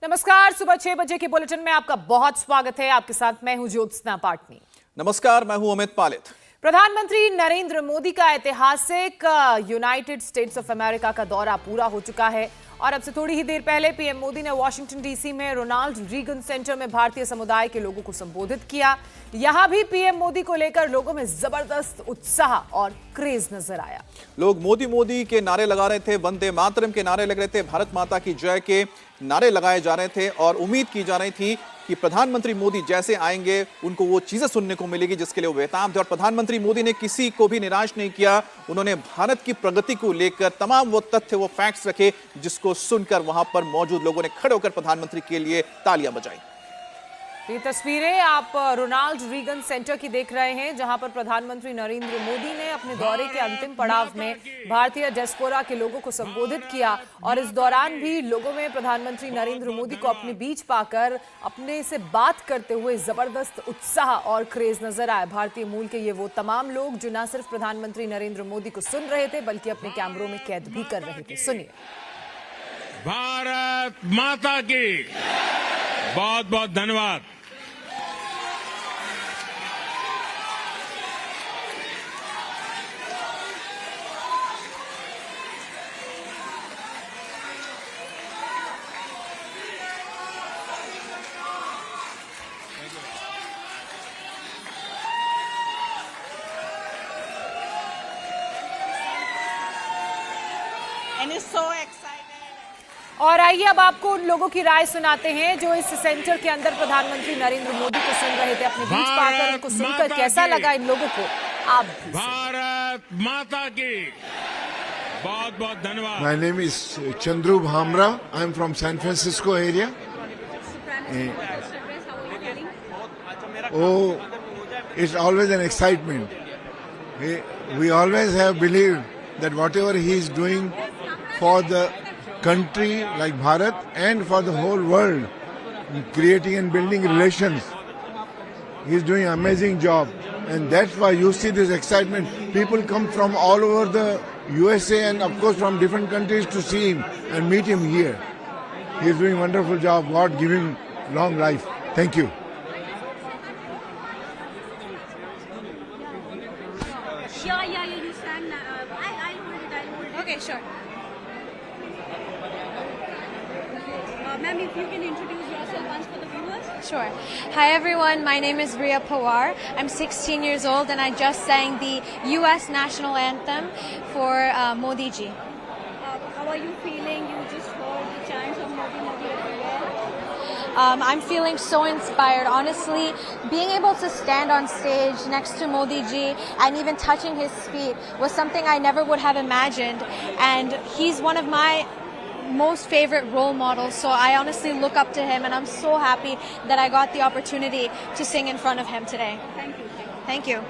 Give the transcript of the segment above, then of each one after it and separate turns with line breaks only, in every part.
नमस्कार, सुबह 6 बजे के बुलेटिन में आपका बहुत स्वागत है। आपके साथ मैं हूं ज्योत्सना पाटनी।
नमस्कार, मैं हूं अमित पालित।
प्रधानमंत्री नरेंद्र मोदी का ऐतिहासिक यूनाइटेड स्टेट्स ऑफ अमेरिका का दौरा पूरा हो चुका है और अब से थोड़ी ही देर पहले पीएम मोदी ने वॉशिंगटन डीसी में रोनाल्ड रीगन सेंटर में भारतीय समुदाय के लोगों को संबोधित किया। यहां भी पीएम मोदी को लेकर लोगों में जबरदस्त उत्साह और क्रेज नजर आया।
लोग मोदी मोदी के नारे लगा रहे थे, वंदे मातरम के नारे लग रहे थे, भारत माता की जय के नारे लगाए जा रहे थे और उम्मीद की जा रही थी कि प्रधानमंत्री मोदी जैसे आएंगे उनको वो चीजें सुनने को मिलेगी जिसके लिए वो बेताब थे। और प्रधानमंत्री मोदी ने किसी को भी निराश नहीं किया। उन्होंने भारत की प्रगति को लेकर तमाम वो तथ्य, वो फैक्ट्स रखे जिसको सुनकर वहां पर मौजूद लोगों ने खड़े होकर प्रधानमंत्री के लिए तालियां बजाई।
ये तस्वीरें आप रोनाल्ड रीगन सेंटर की देख रहे हैं, जहां पर प्रधानमंत्री नरेंद्र मोदी ने अपने दौरे के अंतिम पड़ाव में भारतीय डियास्पोरा के लोगों को संबोधित किया और इस दौरान भी लोगों में प्रधानमंत्री नरेंद्र मोदी को अपने बीच पाकर अपने से बात करते हुए जबरदस्त उत्साह और क्रेज नजर आया। भारतीय मूल के ये वो तमाम लोग जो न सिर्फ प्रधानमंत्री नरेंद्र मोदी को सुन रहे थे बल्कि अपने कैमरों में कैद भी कर रहे थे। सुनिए।
भारत माता की बहुत बहुत धन्यवाद।
And is so excited.
और आइए अब आपको उन लोगों की राय सुनाते हैं जो इस सेंटर के अंदर प्रधानमंत्री नरेंद्र मोदी को सुन रहे थे। अपने बीच पाकर उनको सुनकर कैसा लगा इन लोगों को, आप भी सुनिए।
भारत माता की बहुत बहुत धन्यवाद।
My name is Chandru Bhamra. I am from San Francisco area. Oh, it's always an excitement. We always have believed that whatever he is doing for the country like Bharat and for the whole world, creating and building relations, he is doing an amazing job. And that's why you see this excitement. People come from all over the USA and of course from different countries to see him and meet him here. He is doing a wonderful job. God give him long life. Thank you.
Yeah, you stand. I'll hold it. Okay, sure. Ma'am, if you can introduce yourself once for the viewers.
Sure. Hi everyone, my name is Riya Pawar. I'm 16 years old and I just sang the US National Anthem for Modi ji.
How are you feeling? You just heard the chants of Modi Modi everywhere.
I'm feeling so inspired. Honestly, being able to stand on stage next to Modi ji and even touching his feet was something I never would have imagined. And he's one of my most favorite role models, so I honestly look up to him and I'm so happy that I got the opportunity to sing in front of him today.
Thank you.
Thank you.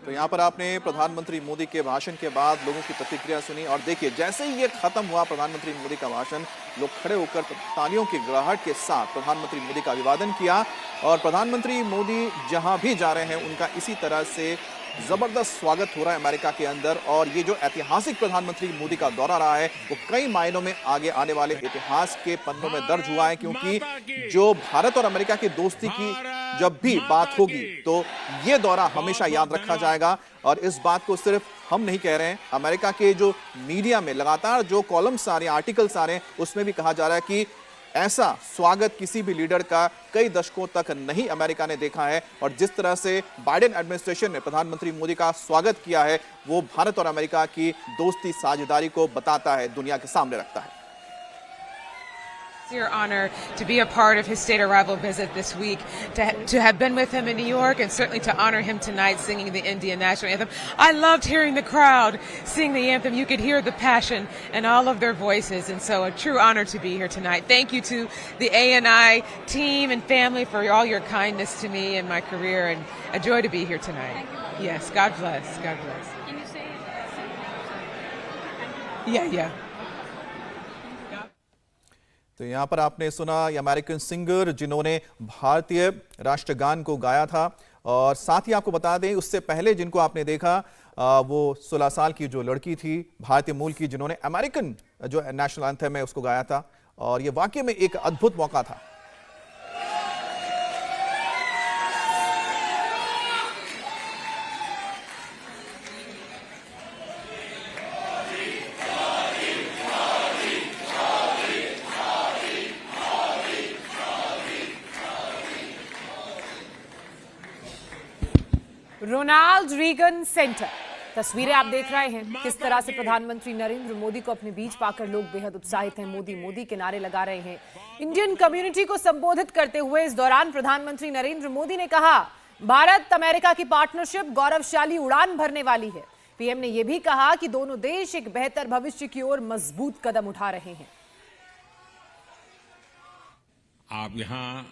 तो यहाँ पर आपने प्रधानमंत्री मोदी के भाषण के बाद लोगों की प्रतिक्रिया सुनी और देखिए जैसे ही ये खत्म हुआ प्रधानमंत्री मोदी का भाषण, लोग खड़े होकर तालियों की गड़गड़ाहट के साथ प्रधानमंत्री मोदी का अभिवादन किया और प्रधानमंत्री मोदी जहां भी जा रहे हैं उनका इसी तरह से जबरदस्त स्वागत हो रहा है अमेरिका के अंदर। और ये जो ऐतिहासिक प्रधानमंत्री मोदी का दौरा रहा है वो कई मायनों में आगे आने वाले इतिहास के पन्नों में दर्ज हुआ है, क्योंकि जो भारत और अमेरिका की दोस्ती की जब भी बात होगी तो ये दौरा हमेशा याद रखा जाएगा। और इस बात को सिर्फ हम नहीं कह रहे हैं, अमेरिका के जो मीडिया में लगातार जो कॉलम्स आ रहे हैं, आर्टिकल्स आ रहे हैं, उसमें भी कहा जा रहा है कि ऐसा स्वागत किसी भी लीडर का कई दशकों तक नहीं अमेरिका ने देखा है। और जिस तरह से बाइडेन एडमिनिस्ट्रेशन ने प्रधानमंत्री मोदी का स्वागत किया है वो भारत और अमेरिका की दोस्ती साझेदारी को बताता है, दुनिया के सामने रखता है।
Your honor to be a part of his state arrival visit this week, to have been with him in New York, and certainly to honor him tonight singing the Indian national anthem. I loved hearing the crowd sing the anthem. You could hear the passion in all of their voices, and so a true honor to be here tonight. Thank you to the ANI team and family for all your kindness to me and my career, and a joy to be here tonight. Yes, God bless. God bless.
Can you say
Yeah.
तो यहाँ पर आपने सुना ये American singer जिन्होंने भारतीय राष्ट्रगान को गाया था। और साथ ही आपको बता दें उससे पहले जिनको आपने देखा वो 16 साल की जो लड़की थी भारतीय मूल की, जिन्होंने अमेरिकन जो नेशनल एंथम है उसको गाया था, और ये वाकई में एक अद्भुत मौका था।
रोनाल्ड रीगन सेंटर, तस्वीरें आप देख रहे हैं किस तरह से प्रधानमंत्री नरेंद्र मोदी को अपने बीच पाकर लोग बेहद उत्साहित हैं। मोदी मोदी के नारे लगा रहे हैं। इंडियन कम्युनिटी को संबोधित करते हुए इस दौरान प्रधानमंत्री नरेंद्र मोदी ने कहा, भारत अमेरिका की पार्टनरशिप गौरवशाली उड़ान भरने वाली है। पीएम ने यह भी कहा कि दोनों देश एक बेहतर भविष्य की ओर मजबूत कदम उठा रहे हैं।
आप यहां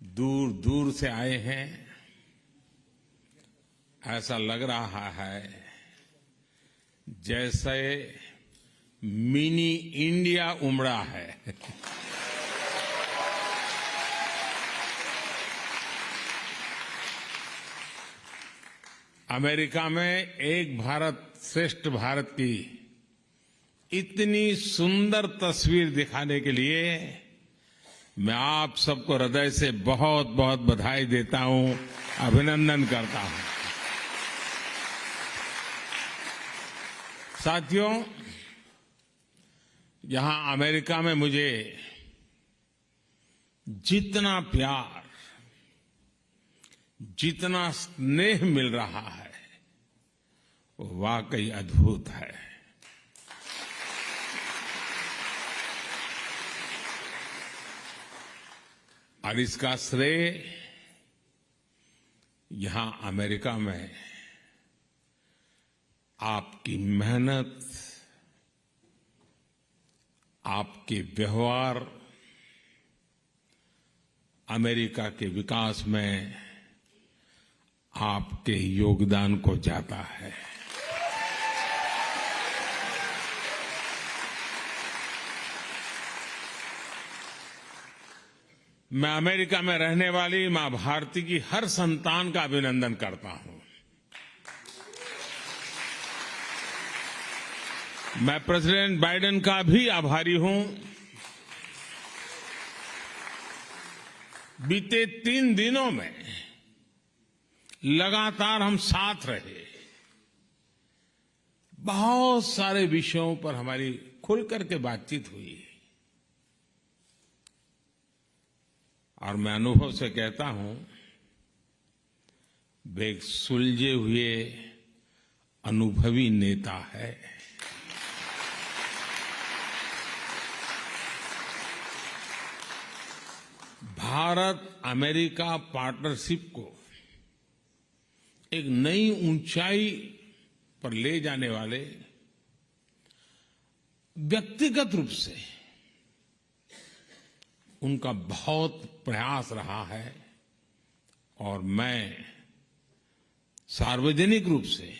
दूर दूर से आए हैं, ऐसा लग रहा है जैसे मिनी इंडिया उमड़ा है। अमेरिका में एक भारत श्रेष्ठ भारत की इतनी सुंदर तस्वीर दिखाने के लिए मैं आप सबको हृदय से बहुत बहुत बधाई देता हूं, अभिनंदन करता हूं। साथियों, यहां अमेरिका में मुझे जितना प्यार, जितना स्नेह मिल रहा है वो वाकई अद्भुत है। और इसका श्रेय यहां अमेरिका में आपकी मेहनत, आपके व्यवहार, अमेरिका के विकास में आपके योगदान को जाता है। मैं अमेरिका में रहने वाली मां भारती की हर संतान का अभिनंदन करता हूं। मैं प्रेसिडेंट बाइडेन का भी आभारी हूं। बीते 3 दिनों में लगातार हम साथ रहे, बहुत सारे विषयों पर हमारी खुलकर के बातचीत हुई, और मैं अनुभव से कहता हूं वे एक सुलझे हुए अनुभवी नेता है। भारत अमेरिका पार्टनरशिप को एक नई ऊंचाई पर ले जाने वाले व्यक्तिगत रूप से उनका बहुत प्रयास रहा है, और मैं सार्वजनिक रूप से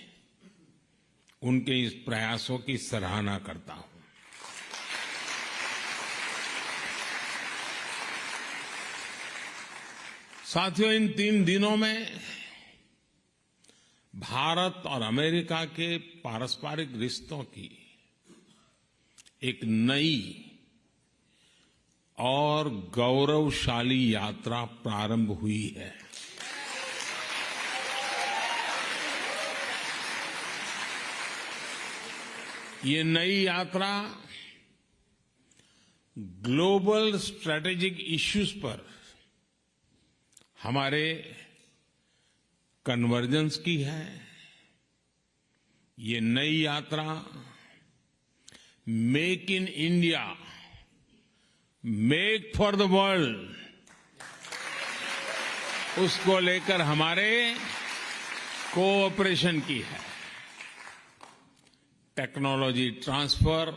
उनके इस प्रयासों की सराहना करता हूं। साथियों, इन 3 दिनों में भारत और अमेरिका के पारस्परिक रिश्तों की एक नई और गौरवशाली यात्रा प्रारंभ हुई है। ये नई यात्रा ग्लोबल स्ट्रैटेजिक इश्यूज पर हमारे कन्वर्जेंस की है। ये नई यात्रा make in India, make for the world, उसको लेकर हमारे कोऑपरेशन की है। टेक्नोलॉजी ट्रांसफर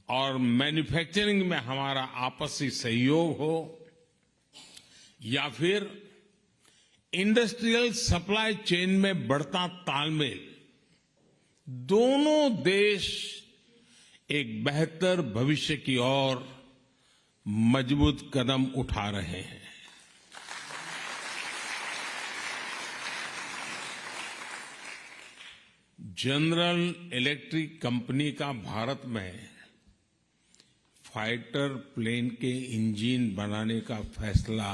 और मैन्युफैक्चरिंग में हमारा आपसी सहयोग हो, या फिर इंडस्ट्रियल सप्लाई चेन में बढ़ता तालमेल, दोनों देश एक बेहतर भविष्य की ओर मजबूत कदम उठा रहे हैं। जनरल इलेक्ट्रिक कंपनी का भारत में फाइटर प्लेन के इंजन बनाने का फैसला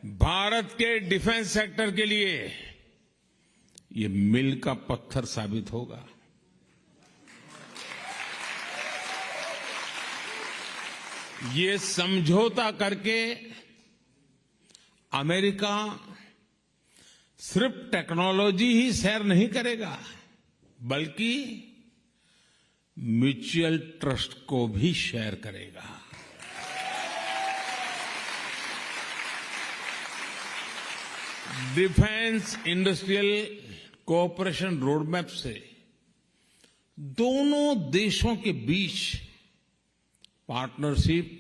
भारत के डिफेंस सेक्टर के लिए ये मील का पत्थर साबित होगा। ये समझौता करके अमेरिका सिर्फ टेक्नोलॉजी ही शेयर नहीं करेगा, बल्कि म्यूचुअल ट्रस्ट को भी शेयर करेगा। डिफेंस इंडस्ट्रियल कोऑपरेशन रोडमैप से दोनों देशों के बीच पार्टनरशिप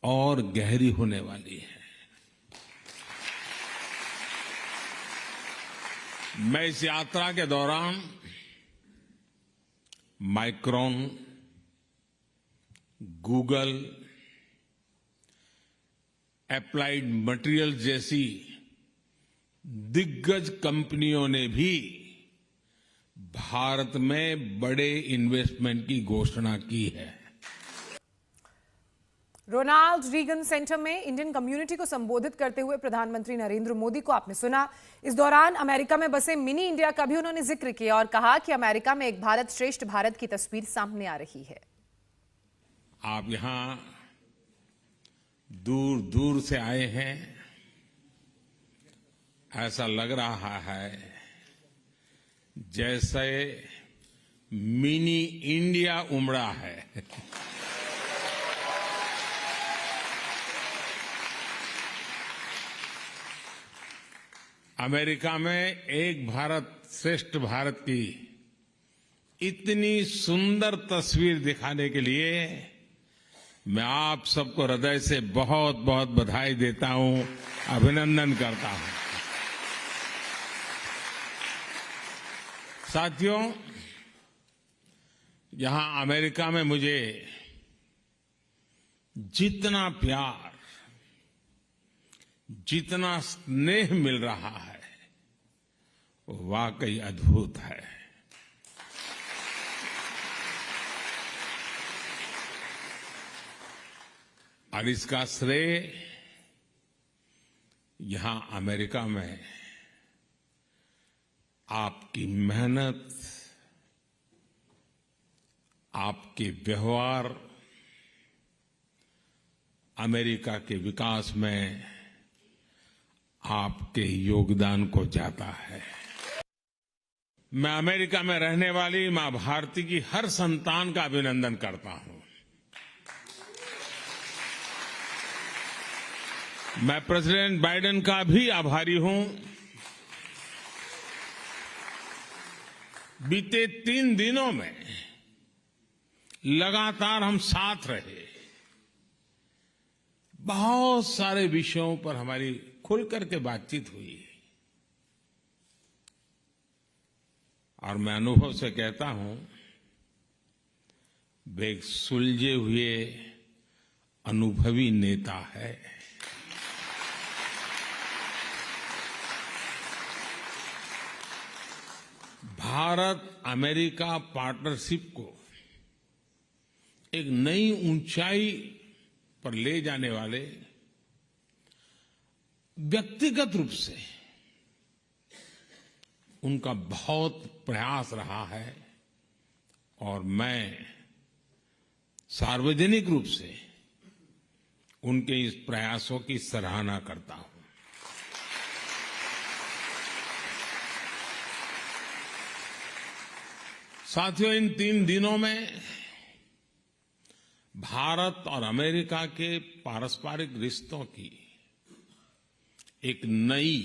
और गहरी होने वाली है। मैं इस यात्रा के दौरान माइक्रॉन, गूगल, एप्लाइड मटेरियल जैसी दिग्गज कंपनियों ने भी भारत में बड़े इन्वेस्टमेंट की घोषणा की है।
रोनाल्ड रीगन सेंटर में इंडियन कम्युनिटी को संबोधित करते हुए प्रधानमंत्री नरेंद्र मोदी को आपने सुना। इस दौरान अमेरिका में बसे मिनी इंडिया का भी उन्होंने जिक्र किया और कहा कि अमेरिका में एक भारत श्रेष्ठ भारत की तस्वीर सामने आ रही है।
आप यहां दूर दूर से आए हैं, ऐसा लग रहा है जैसे मिनी इंडिया उमड़ा है। अमेरिका में एक भारत श्रेष्ठ भारत की इतनी सुंदर तस्वीर दिखाने के लिए मैं आप सबको हृदय से बहुत बहुत बधाई देता हूं, अभिनंदन करता हूं। साथियों, यहां अमेरिका में मुझे जितना प्यार, जितना स्नेह मिल रहा है वो वाकई अद्भुत है। और इसका श्रेय यहां अमेरिका में आपकी मेहनत, आपके व्यवहार, अमेरिका के विकास में आपके योगदान को जाता है। मैं अमेरिका में रहने वाली मां भारती की हर संतान का अभिनंदन करता हूं। मैं प्रेसिडेंट बाइडेन का भी आभारी हूं। बीते 3 दिनों में लगातार हम साथ रहे। बहुत सारे विषयों पर हमारी खुल करके बातचीत हुई और मैं अनुभव से कहता हूं, वे एक सुलझे हुए अनुभवी नेता है। भारत अमेरिका पार्टनरशिप को एक नई ऊंचाई पर ले जाने वाले व्यक्तिगत रूप से उनका बहुत प्रयास रहा है और मैं सार्वजनिक रूप से उनके इस प्रयासों की सराहना करता हूं। साथियों, इन 3 दिनों में भारत और अमेरिका के पारस्परिक रिश्तों की एक नई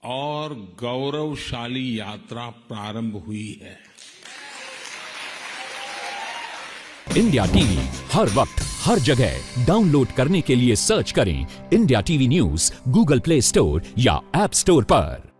और गौरवशाली यात्रा प्रारंभ हुई है।
इंडिया टीवी हर वक्त हर जगह डाउनलोड करने के लिए सर्च करें India TV news Google play store या ऐप स्टोर पर।